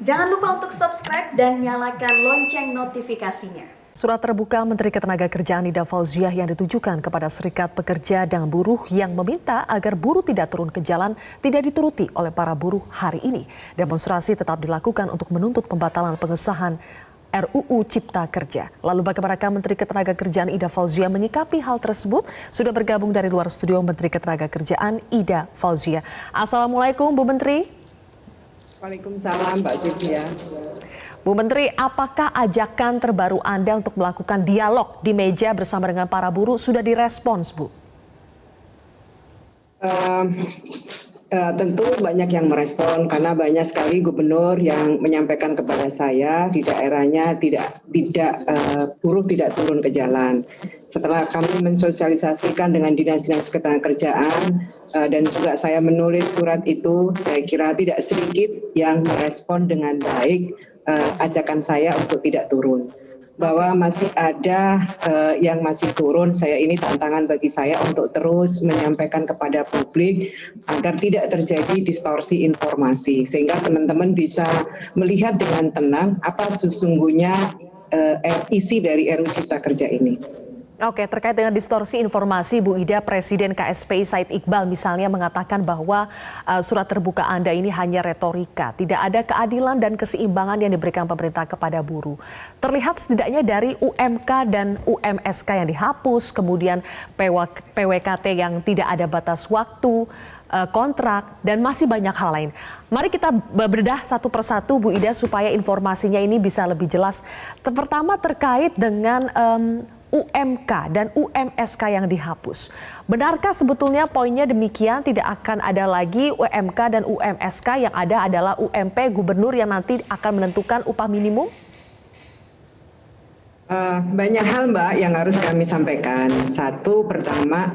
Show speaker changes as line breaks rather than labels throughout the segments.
Jangan lupa untuk subscribe dan nyalakan lonceng notifikasinya.
Surat terbuka Menteri Ketenagakerjaan Ida Fauziah yang ditujukan kepada Serikat Pekerja dan Buruh yang meminta agar buruh tidak turun ke jalan tidak dituruti oleh para buruh hari ini. Demonstrasi tetap dilakukan untuk menuntut pembatalan pengesahan RUU Cipta Kerja. Lalu bagaimanakah Menteri Ketenagakerjaan Ida Fauziah menyikapi hal tersebut? Sudah bergabung dari luar studio Menteri Ketenagakerjaan Ida Fauziah. Assalamualaikum Bu Menteri.
Waalaikumsalam Mbak Sylvia.
Bu Menteri, apakah ajakan terbaru Anda untuk melakukan dialog di meja bersama dengan para buruh sudah direspons, Bu?
Tentu banyak yang merespon karena banyak sekali gubernur yang menyampaikan kepada saya di daerahnya buruh tidak turun ke jalan. Setelah kami mensosialisasikan dengan dinas-dinas ketenagakerjaan dan juga saya menulis surat itu, saya kira tidak sedikit yang merespon dengan baik ajakan saya untuk tidak turun. Bahwa masih ada yang masih turun, ini tantangan bagi saya untuk terus menyampaikan kepada publik agar tidak terjadi distorsi informasi sehingga teman-teman bisa melihat dengan tenang apa sesungguhnya isi dari RUU Cipta Kerja ini.
Oke, terkait dengan distorsi informasi, Bu Ida, Presiden KSPI Said Iqbal misalnya mengatakan bahwa surat terbuka Anda ini hanya retorika, tidak ada keadilan dan keseimbangan yang diberikan pemerintah kepada buruh. Terlihat setidaknya dari UMK dan UMSK yang dihapus, kemudian PWKT yang tidak ada batas waktu, kontrak, dan masih banyak hal lain. Mari kita bedah satu persatu Bu Ida supaya informasinya ini bisa lebih jelas. Pertama terkait dengan UMK dan UMSK yang dihapus. Benarkah sebetulnya poinnya demikian, tidak akan ada lagi UMK dan UMSK, yang ada adalah UMP gubernur yang nanti akan menentukan upah minimum?
Banyak hal Mbak yang harus kami sampaikan.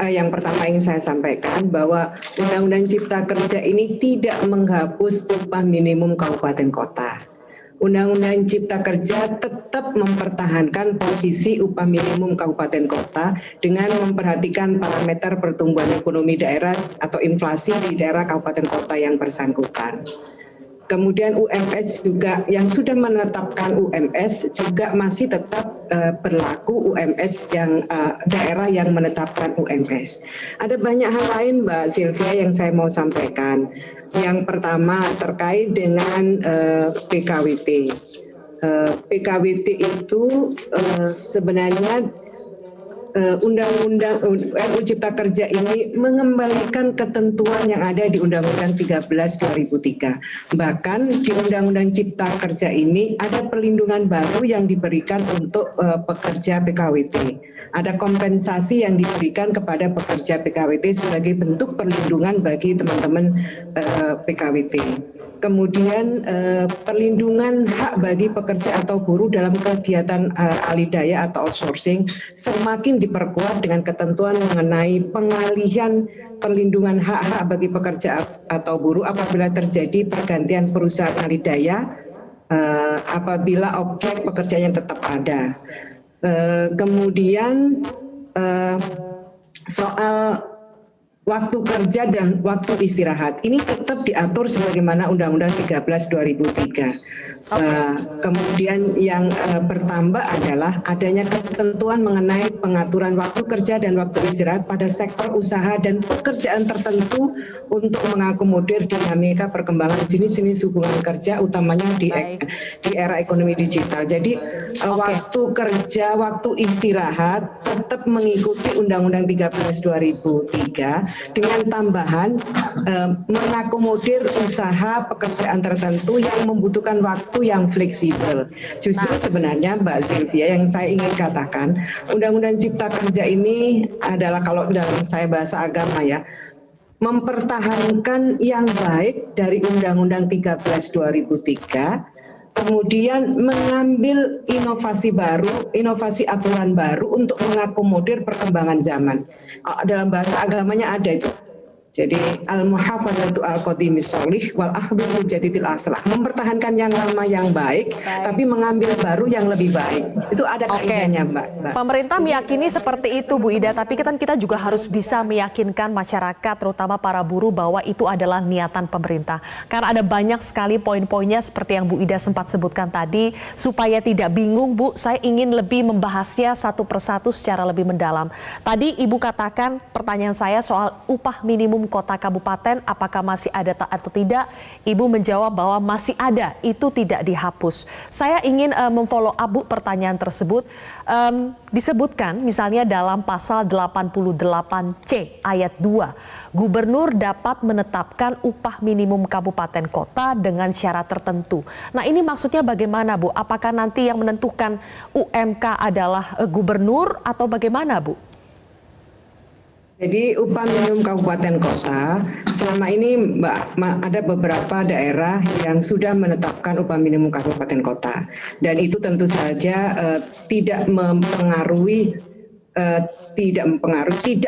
Yang pertama ingin saya sampaikan bahwa Undang-Undang Cipta Kerja ini tidak menghapus upah minimum kabupaten kota. Undang-Undang Cipta Kerja tetap mempertahankan posisi upah minimum kabupaten kota dengan memperhatikan parameter pertumbuhan ekonomi daerah atau inflasi di daerah kabupaten kota yang bersangkutan. Kemudian UMS juga yang sudah menetapkan UMS juga masih tetap berlaku UMS yang daerah yang menetapkan UMS. Ada banyak hal lain Mbak Sylvia yang saya mau sampaikan. Yang pertama terkait dengan PKWT. PKWT itu sebenarnya Undang-Undang RUU Cipta Kerja ini mengembalikan ketentuan yang ada di Undang-Undang 13 2003. Bahkan di Undang-Undang Cipta Kerja ini ada perlindungan baru yang diberikan untuk pekerja PKWT. Ada kompensasi yang diberikan kepada pekerja PKWT sebagai bentuk perlindungan bagi teman-teman PKWT. Kemudian perlindungan hak bagi pekerja atau buruh dalam kegiatan alih daya atau outsourcing semakin diperkuat dengan ketentuan mengenai pengalihan perlindungan hak-hak bagi pekerja atau buruh apabila terjadi pergantian perusahaan alih daya apabila objek pekerjaan yang tetap ada. Kemudian soal waktu kerja dan waktu istirahat ini tetap diatur sebagaimana Undang-Undang 13 2003. Kemudian yang bertambah adalah adanya ketentuan mengenai pengaturan waktu kerja dan waktu istirahat pada sektor usaha dan pekerjaan tertentu untuk mengakomodir dinamika perkembangan jenis-jenis hubungan kerja utamanya di era ekonomi digital. Jadi waktu kerja, waktu istirahat tetap mengikuti Undang-Undang 13 2003 dengan tambahan mengakomodir usaha pekerjaan tertentu yang membutuhkan waktu yang fleksibel. Justru sebenarnya Mbak Sylvia yang saya ingin katakan, Undang-Undang Cipta Kerja ini adalah kalau dalam saya bahasa agama ya, mempertahankan yang baik dari Undang-Undang 13 2003, kemudian mengambil inovasi baru, inovasi aturan baru untuk mengakomodir perkembangan zaman. Dalam bahasa agamanya ada itu. Jadi al-muhafadzatu al-qadimis sholih wal akhdhu mujadidil aslah. Mempertahankan yang lama yang baik, tapi mengambil baru yang lebih baik. Itu ada kaidahnya, Mbak.
Pemerintah meyakini seperti itu, Bu Ida, tapi kan kita juga harus bisa meyakinkan masyarakat, terutama para buruh, bahwa itu adalah niatan pemerintah. Karena ada banyak sekali poin-poinnya seperti yang Bu Ida sempat sebutkan tadi. Supaya tidak bingung, Bu, saya ingin lebih membahasnya satu persatu secara lebih mendalam. Tadi Ibu katakan, pertanyaan saya soal upah minimum kota kabupaten, apakah masih ada atau tidak? Ibu menjawab bahwa masih ada, itu tidak dihapus. Saya ingin memfollow up, Bu, pertanyaan tersebut. Disebutkan misalnya dalam pasal 88C ayat 2, gubernur dapat menetapkan upah minimum kabupaten kota dengan syarat tertentu. Nah, ini maksudnya bagaimana, Bu? Apakah nanti yang menentukan UMK adalah gubernur atau bagaimana, Bu?
Jadi upah minimum kabupaten kota selama ini, Mbak, ada beberapa daerah yang sudah menetapkan upah minimum kabupaten kota, dan itu tentu saja tidak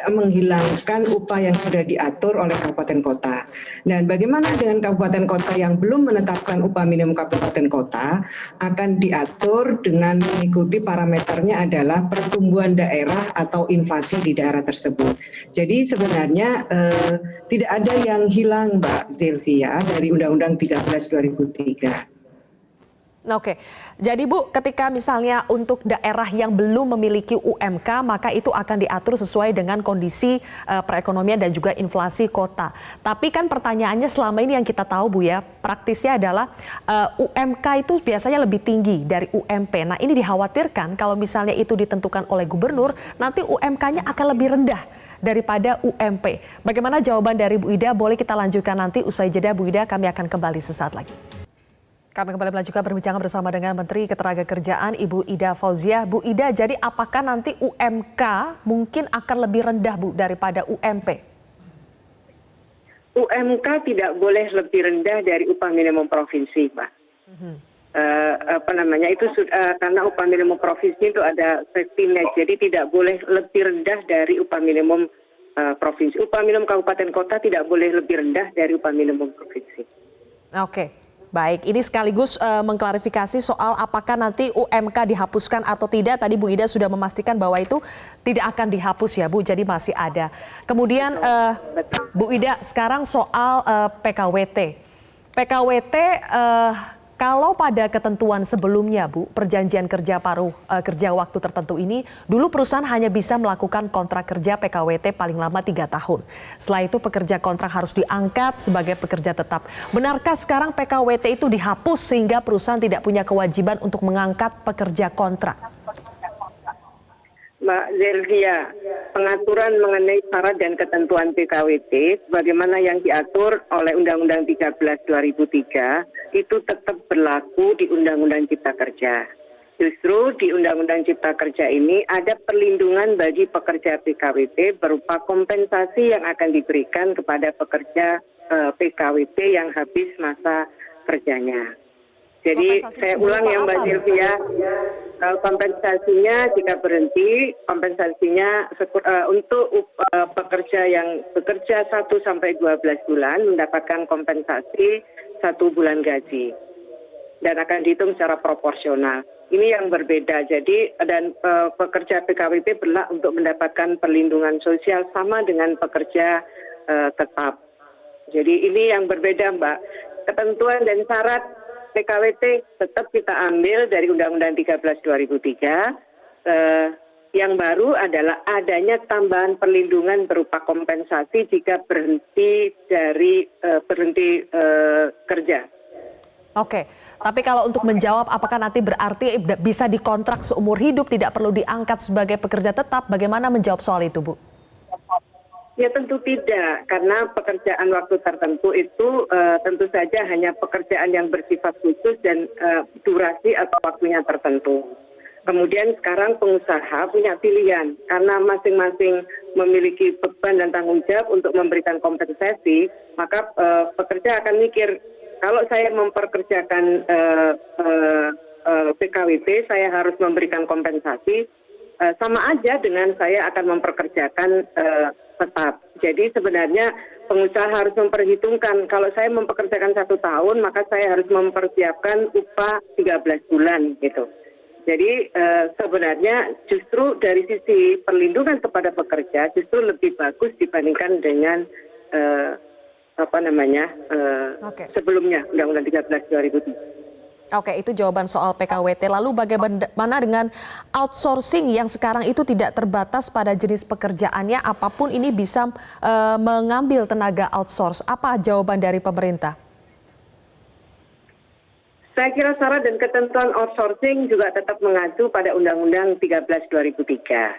menghilangkan upah yang sudah diatur oleh kabupaten kota. Dan bagaimana dengan kabupaten kota yang belum menetapkan upah minimum kabupaten kota, akan diatur dengan mengikuti parameternya adalah pertumbuhan daerah atau inflasi di daerah tersebut. Jadi sebenarnya tidak ada yang hilang, Mbak Zilvia, dari Undang-Undang 13 2003.
Oke, jadi Bu, ketika misalnya untuk daerah yang belum memiliki UMK, maka itu akan diatur sesuai dengan kondisi perekonomian dan juga inflasi kota. Tapi kan pertanyaannya selama ini yang kita tahu, Bu, ya, praktisnya adalah UMK itu biasanya lebih tinggi dari UMP. Nah, ini dikhawatirkan kalau misalnya itu ditentukan oleh gubernur, nanti UMK-nya akan lebih rendah daripada UMP. Bagaimana jawaban dari Bu Ida? Boleh kita lanjutkan nanti usai jeda, Bu Ida, kami akan kembali sesaat lagi. Kami kembali melanjutkan perbincangan bersama dengan Menteri Ketenagakerjaan Ibu Ida Fauziah. Bu Ida, jadi apakah nanti UMK mungkin akan lebih rendah, Bu, daripada UMP?
UMK tidak boleh lebih rendah dari upah minimum provinsi, Pak. Karena upah minimum provinsi itu ada safety net, jadi tidak boleh lebih rendah dari upah minimum provinsi. Upah minimum kabupaten kota tidak boleh lebih rendah dari upah minimum provinsi.
Oke. Baik, ini sekaligus mengklarifikasi soal apakah nanti UMK dihapuskan atau tidak. Tadi Bu Ida sudah memastikan bahwa itu tidak akan dihapus ya, Bu, jadi masih ada. Kemudian Bu Ida, sekarang soal PKWT. PKWT kalau pada ketentuan sebelumnya, Bu, perjanjian kerja kerja waktu tertentu ini, dulu perusahaan hanya bisa melakukan kontrak kerja PKWT paling lama 3 tahun. Setelah itu pekerja kontrak harus diangkat sebagai pekerja tetap. Benarkah sekarang PKWT itu dihapus sehingga perusahaan tidak punya kewajiban untuk mengangkat pekerja kontrak?
Mbak Zelvia, pengaturan mengenai syarat dan ketentuan PKWT sebagaimana yang diatur oleh Undang-Undang 13 2003 itu tetap berlaku di Undang-Undang Cipta Kerja. Justru di Undang-Undang Cipta Kerja ini ada perlindungan bagi pekerja PKWT berupa kompensasi yang akan diberikan kepada pekerja PKWT yang habis masa kerjanya. Jadi saya ulang ya, Mbak Sylvia, kompensasinya jika berhenti, kompensasinya untuk pekerja yang bekerja 1 sampai 12 bulan mendapatkan kompensasi 1 bulan gaji dan akan dihitung secara proporsional. Ini yang berbeda. Jadi dan pekerja PKWT berhak untuk mendapatkan perlindungan sosial sama dengan pekerja tetap. Jadi ini yang berbeda, Mbak. Ketentuan dan syarat PKWT tetap kita ambil dari Undang-Undang 13 2003. Yang baru adalah adanya tambahan perlindungan berupa kompensasi jika berhenti kerja.
Oke, tapi kalau untuk menjawab apakah nanti berarti bisa dikontrak seumur hidup, tidak perlu diangkat sebagai pekerja tetap, bagaimana menjawab soal itu, Bu?
Ya tentu tidak, karena pekerjaan waktu tertentu itu tentu saja hanya pekerjaan yang bersifat khusus dan durasi atau waktunya tertentu. Kemudian sekarang pengusaha punya pilihan, karena masing-masing memiliki beban dan tanggung jawab untuk memberikan kompensasi, maka pekerja akan mikir, kalau saya memperkerjakan PKWT, saya harus memberikan kompensasi, sama aja dengan saya akan memperkerjakan tetap. Jadi sebenarnya pengusaha harus memperhitungkan, kalau saya mempekerjakan 1 tahun, maka saya harus mempersiapkan upah 13 bulan gitu. Jadi sebenarnya justru dari sisi perlindungan kepada pekerja justru lebih bagus dibandingkan dengan sebelumnya Undang-Undang 13 2003.
Oke, itu jawaban soal PKWT. Lalu bagaimana dengan outsourcing yang sekarang itu tidak terbatas pada jenis pekerjaannya, apapun ini bisa mengambil tenaga outsource. Apa jawaban dari pemerintah?
Saya kira syarat dan ketentuan outsourcing juga tetap mengacu pada Undang-Undang 13 2003.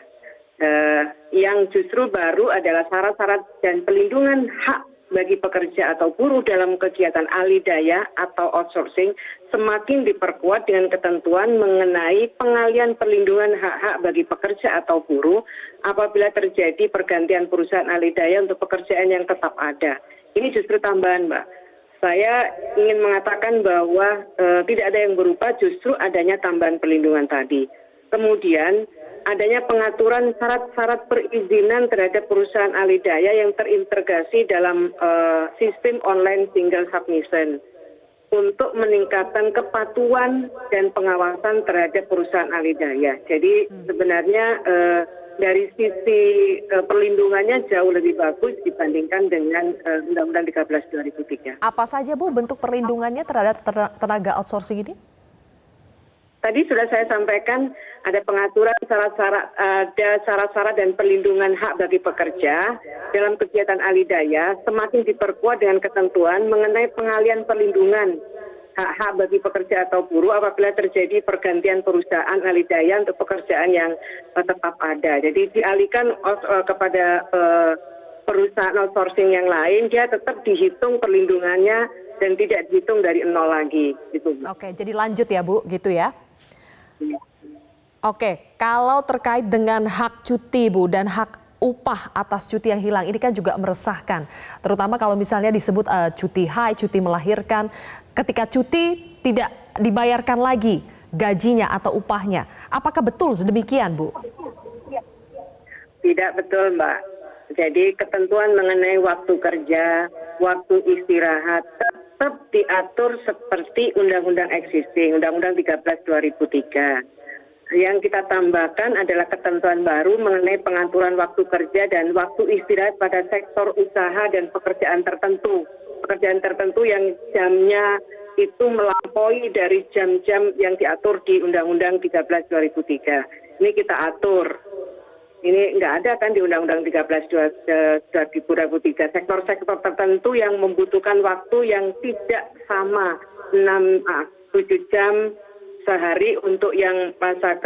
Yang justru baru adalah syarat-syarat dan pelindungan hak bagi pekerja atau buruh dalam kegiatan alih daya atau outsourcing semakin diperkuat dengan ketentuan mengenai pengalian perlindungan hak-hak bagi pekerja atau buruh apabila terjadi pergantian perusahaan alih daya untuk pekerjaan yang tetap ada. Ini justru tambahan, Mbak. Saya ingin mengatakan bahwa tidak ada yang berubah, justru adanya tambahan perlindungan tadi. Kemudian adanya pengaturan syarat-syarat perizinan terhadap perusahaan alih daya yang terintegrasi dalam sistem online single submission untuk meningkatkan kepatuhan dan pengawasan terhadap perusahaan alih daya. Jadi sebenarnya dari sisi perlindungannya jauh lebih bagus dibandingkan dengan Undang-Undang 13 2003.
Apa saja Bu bentuk perlindungannya terhadap tenaga outsourcing ini?
Tadi sudah saya sampaikan ada pengaturan syarat-syarat dan perlindungan hak bagi pekerja dalam kegiatan alih daya semakin diperkuat dengan ketentuan mengenai pengalian perlindungan hak-hak bagi pekerja atau buruh apabila terjadi pergantian perusahaan alih daya untuk pekerjaan yang tetap ada. Jadi dialihkan kepada perusahaan outsourcing yang lain, dia tetap dihitung perlindungannya dan tidak dihitung dari nol lagi. Gitu.
Oke, jadi lanjut ya Bu, gitu ya? Oke, kalau terkait dengan hak cuti Bu dan hak upah atas cuti yang hilang, ini kan juga meresahkan. Terutama kalau misalnya disebut cuti haid, cuti melahirkan, ketika cuti tidak dibayarkan lagi gajinya atau upahnya. Apakah betul sedemikian Bu?
Tidak betul Mbak. Jadi ketentuan mengenai waktu kerja, waktu istirahat tetap diatur seperti undang-undang existing, Undang-Undang 13 2003. Yang kita tambahkan adalah ketentuan baru mengenai pengaturan waktu kerja dan waktu istirahat pada sektor usaha dan pekerjaan tertentu. Pekerjaan tertentu yang jamnya itu melampaui dari jam-jam yang diatur di Undang-Undang 13 2003. Ini kita atur. Ini enggak ada kan di Undang-Undang 13 2003. Sektor-sektor tertentu yang membutuhkan waktu yang tidak sama 7 jam sehari untuk yang masa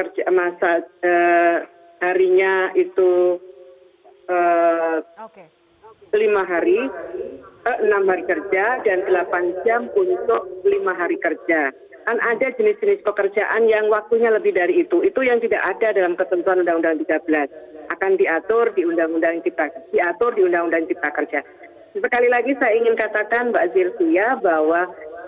harinya itu 5 hari, 6 hari kerja dan 8 jam untuk 5 hari kerja. Kan ada jenis-jenis pekerjaan yang waktunya lebih dari itu. Itu yang tidak ada dalam ketentuan Undang-Undang 13. Akan diatur di Undang-Undang Cipta Kerja. Sekali lagi saya ingin katakan Mbak Zilvia bahwa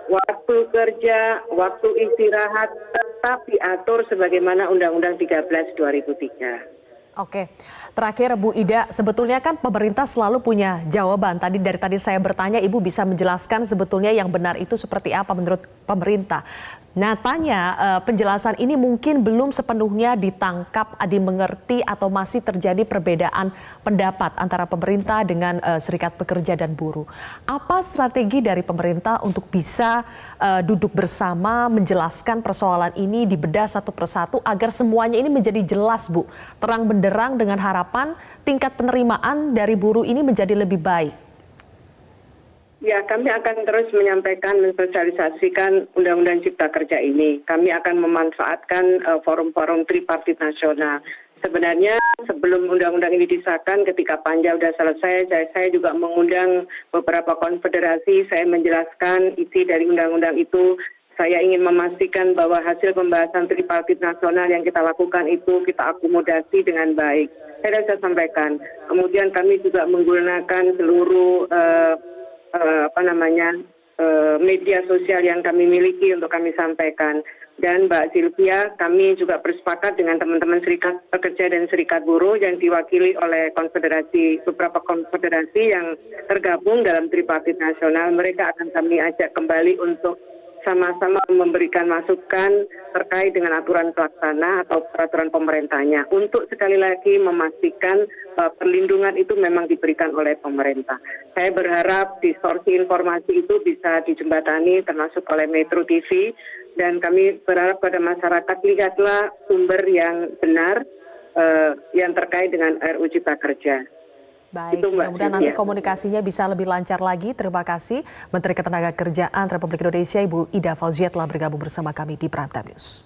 waktu kerja, waktu istirahat tetap diatur sebagaimana Undang-Undang 13 2003.
Oke, terakhir Bu Ida, sebetulnya kan pemerintah selalu punya jawaban. Dari tadi saya bertanya, Ibu bisa menjelaskan sebetulnya yang benar itu seperti apa menurut pemerintah. Nyatanya penjelasan ini mungkin belum sepenuhnya ditangkap, dimengerti atau masih terjadi perbedaan pendapat antara pemerintah dengan serikat pekerja dan buruh. Apa strategi dari pemerintah untuk bisa duduk bersama menjelaskan persoalan ini dibedah satu persatu agar semuanya ini menjadi jelas Bu, terang benderang dengan harapan tingkat penerimaan dari buruh ini menjadi lebih baik?
Ya, kami akan terus menyampaikan, mensosialisasikan Undang-Undang Cipta Kerja ini. Kami akan memanfaatkan forum-forum tripartit nasional. Sebenarnya sebelum undang-undang ini disahkan, ketika panja sudah selesai, saya juga mengundang beberapa konfederasi, saya menjelaskan isi dari undang-undang itu. Saya ingin memastikan bahwa hasil pembahasan tripartit nasional yang kita lakukan itu kita akomodasi dengan baik. Saya sampaikan. Kemudian kami juga menggunakan seluruh media sosial yang kami miliki untuk kami sampaikan. Dan Mbak Sylvia, kami juga bersepakat dengan teman-teman serikat pekerja dan serikat buruh yang diwakili oleh beberapa konfederasi yang tergabung dalam tripartit nasional. Mereka akan kami ajak kembali untuk sama-sama memberikan masukan terkait dengan aturan pelaksana atau peraturan pemerintahnya untuk sekali lagi memastikan perlindungan itu memang diberikan oleh pemerintah. Saya berharap distorsi informasi itu bisa dijembatani termasuk oleh Metro TV, dan kami berharap pada masyarakat lihatlah sumber yang benar yang terkait dengan RUU Cipta Kerja.
Baik, mudah-mudahan nanti komunikasinya bisa lebih lancar lagi. Terima kasih Menteri Ketenagakerjaan Republik Indonesia Ibu Ida Fauzia telah bergabung bersama kami di Prime Time News.